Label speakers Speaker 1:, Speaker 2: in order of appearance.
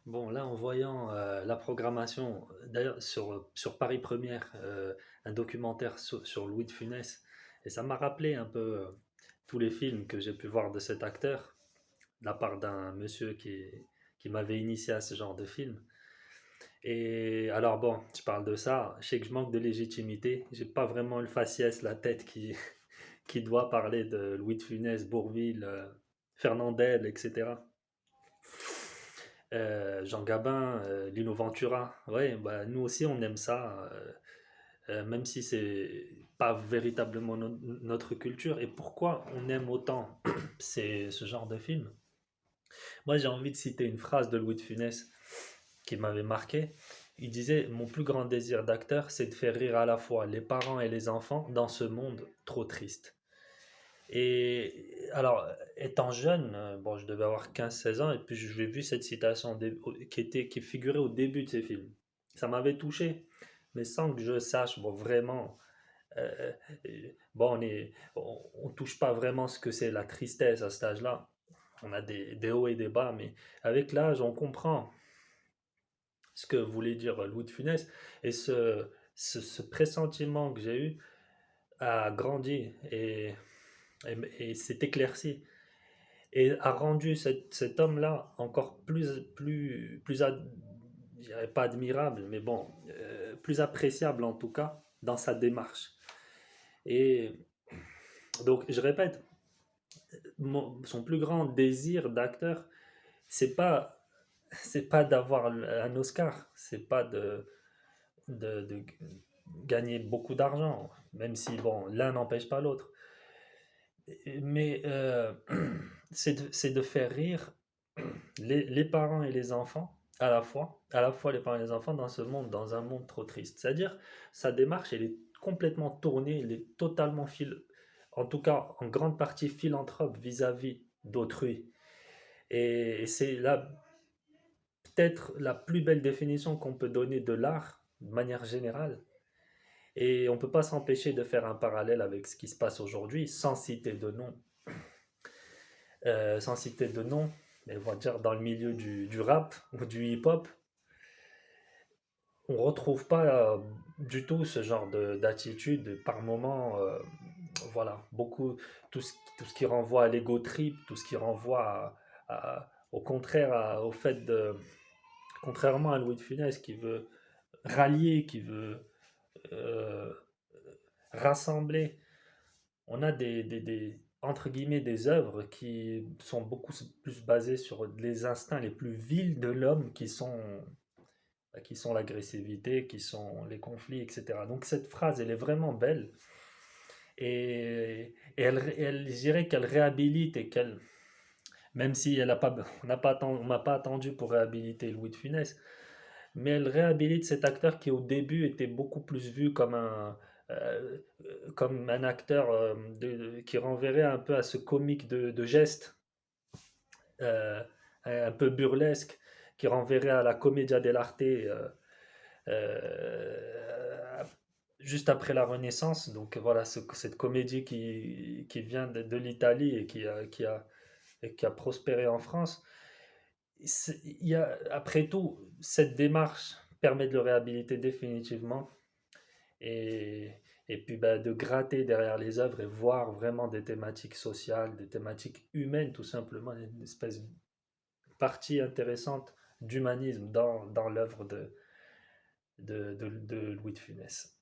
Speaker 1: Bon, là, en voyant la programmation, d'ailleurs sur Paris Première, un documentaire sur Louis de Funès, et ça m'a rappelé un peu tous les films que j'ai pu voir de cet acteur, de la part d'un monsieur qui m'avait initié à ce genre de film. Et alors bon, je parle de ça, je sais que je manque de légitimité, j'ai pas vraiment le faciès, la tête qui doit parler de Louis de Funès, Bourvil, Fernandel, etc. Jean Gabin, Lino Ventura, ouais, bah, nous aussi on aime ça, même si c'est pas véritablement notre culture. Et pourquoi on aime autant ce genre de film? Moi j'ai envie de citer une phrase de Louis de Funès qui m'avait marqué. Il disait: Mon plus grand désir d'acteur, c'est de faire rire à la fois les parents et les enfants dans ce monde trop triste. Et alors, étant jeune, bon, je devais avoir 15 16 ans, et puis j'ai vu cette citation qui figurait au début de ces films. Ça m'avait touché, mais sans que je sache, bon, vraiment, euh, bon, on touche pas vraiment ce que c'est la tristesse à cet âge-là. On a des hauts et des bas, mais avec l'âge, on comprend ce que voulait dire Louis de Funès, et ce pressentiment que j'ai eu a grandi et s'est éclairci et a rendu cet homme-là encore je dirais pas admirable, mais bon, plus appréciable en tout cas dans sa démarche. Et donc, je répète, son plus grand désir d'acteur, c'est pas, c'est pas d'avoir un Oscar, c'est pas de gagner beaucoup d'argent, même si bon, l'un n'empêche pas l'autre. Mais c'est de faire rire les parents et les enfants à la fois les parents et les enfants dans ce monde, dans un monde trop triste. C'est-à-dire, sa démarche, elle est complètement tournée, elle est totalement en tout cas en grande partie philanthrope vis-à-vis d'autrui. Et c'est là peut-être la plus belle définition qu'on peut donner de l'art de manière générale. Et on ne peut pas s'empêcher de faire un parallèle avec ce qui se passe aujourd'hui, sans citer de nom, mais on va dire dans le milieu du rap ou du hip-hop, on retrouve pas du tout ce genre d'attitude par moment. Voilà, beaucoup, tout ce qui renvoie à l'ego trip, tout ce qui renvoie au contraire, au fait de, contrairement à Louis de Funès qui veut rallier, qui veut euh, rassembler. On a entre guillemets, des œuvres qui sont beaucoup plus basées sur les instincts les plus vils de l'homme, qui sont l'agressivité, qui sont les conflits, etc. Donc cette phrase, elle est vraiment belle, je dirais qu'elle réhabilite et qu'elle, même si elle a pas, on m'a pas attendu pour réhabiliter Louis de Funès, mais elle réhabilite cet acteur qui au début était beaucoup plus vu comme un acteur qui renverrait un peu à ce comique de geste, euh, un peu burlesque, qui renverrait à la commedia dell'arte euh, juste après la Renaissance. Donc voilà, cette comédie qui vient de l'Italie et qui a prospéré en France. Après tout, cette démarche permet de le réhabiliter définitivement et, et puis bah, de gratter derrière les œuvres et voir vraiment des thématiques sociales, des thématiques humaines, tout simplement, une espèce de partie intéressante d'humanisme dans l'œuvre de Louis de Funès.